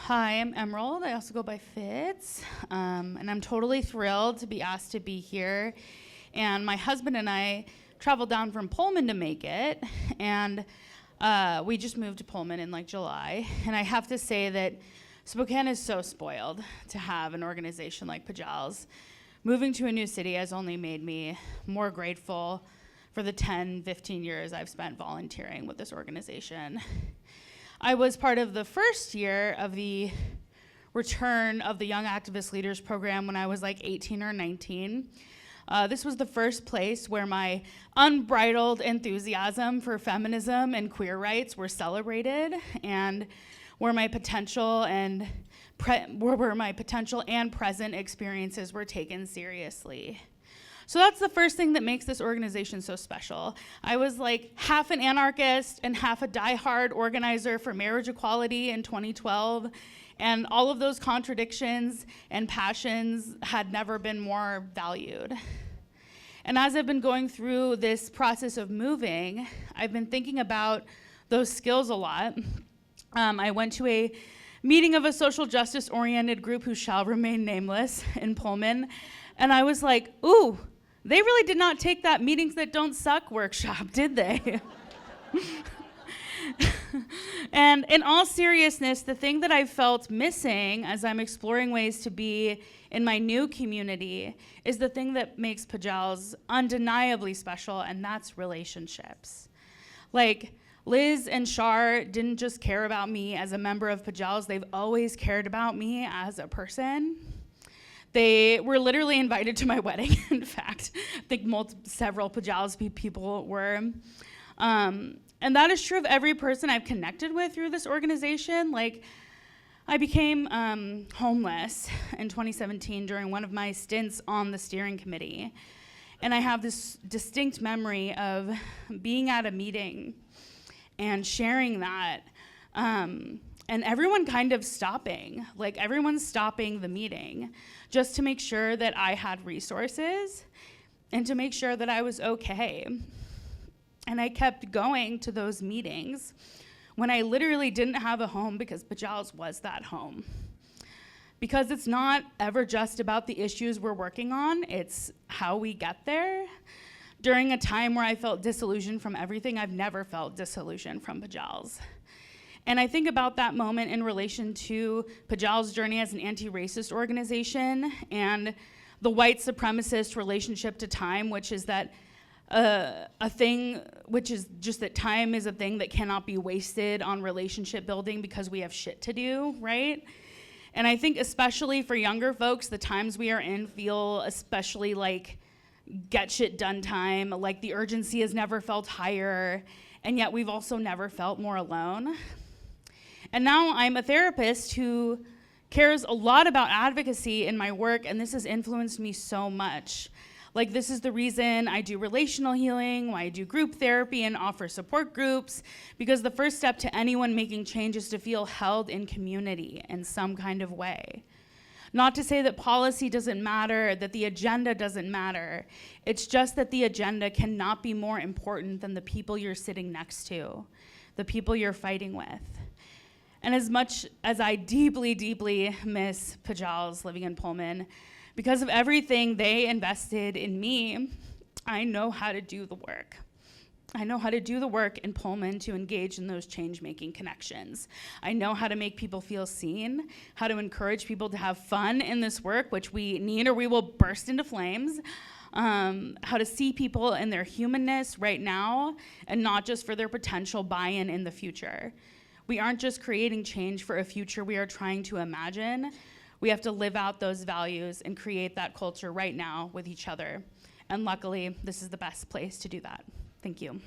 Hi, I'm Emerald. I also go by Fitz, and I'm totally thrilled to be asked to be here. And my husband and I traveled down from Pullman to make it, and we just moved to Pullman in like July. And I have to say that Spokane is so spoiled to have an organization like PJALS. Moving to a new city has only made me more grateful for the 10, 15 years I've spent volunteering with this organization. I was part of the first year of the return of the Young Activist Leaders Program when I was like 18 or 19. This was the first place where my unbridled enthusiasm for feminism and queer rights were celebrated, and where my potential and present experiences were taken seriously. So that's the first thing that makes this organization so special. I was like half an anarchist and half a diehard organizer for marriage equality in 2012, and all of those contradictions and passions had never been more valued. And as I've been going through this process of moving, I've been thinking about those skills a lot. I went to a meeting of a social justice-oriented group who shall remain nameless in Pullman, and I was like, ooh, they really did not take that meetings that don't suck workshop, did they? And in all seriousness, the thing that I felt missing as I'm exploring ways to be in my new community is the thing that makes PJALS undeniably special, and that's relationships. Like, Liz and Shar didn't just care about me as a member of PJALS, they've always cared about me as a person. They were literally invited to my wedding, in fact. I think several PJALS people were. And that is true of every person I've connected with through this organization. Like, I became homeless in 2017 during one of my stints on the steering committee. And I have this distinct memory of being at a meeting and sharing that, and everyone kind of stopping, like everyone's stopping the meeting just to make sure that I had resources and to make sure that I was okay. And I kept going to those meetings when I literally didn't have a home because PJALS was that home. Because it's not ever just about the issues we're working on, it's how we get there. During a time where I felt disillusioned from everything, I've never felt disillusioned from PJALS. And I think about that moment in relation to PJALS' journey as an anti-racist organization and the white supremacist relationship to time, which is that a thing, which is just that time is a thing that cannot be wasted on relationship building because we have shit to do, right? And I think especially for younger folks, the times we are in feel especially like get shit done time, like the urgency has never felt higher, and yet we've also never felt more alone. And now I'm a therapist who cares a lot about advocacy in my work, and this has influenced me so much. Like, this is the reason I do relational healing, why I do group therapy and offer support groups, because the first step to anyone making change is to feel held in community in some kind of way. Not to say that policy doesn't matter, that the agenda doesn't matter. It's just that the agenda cannot be more important than the people you're sitting next to, the people you're fighting with. And as much as I deeply, deeply miss PJALS living in Pullman, because of everything they invested in me, I know how to do the work. I know how to do the work in Pullman to engage in those change-making connections. I know how to make people feel seen, how to encourage people to have fun in this work, which we need or we will burst into flames, how to see people in their humanness right now and not just for their potential buy-in in the future. We aren't just creating change for a future we are trying to imagine. We have to live out those values and create that culture right now with each other. And luckily, this is the best place to do that. Thank you.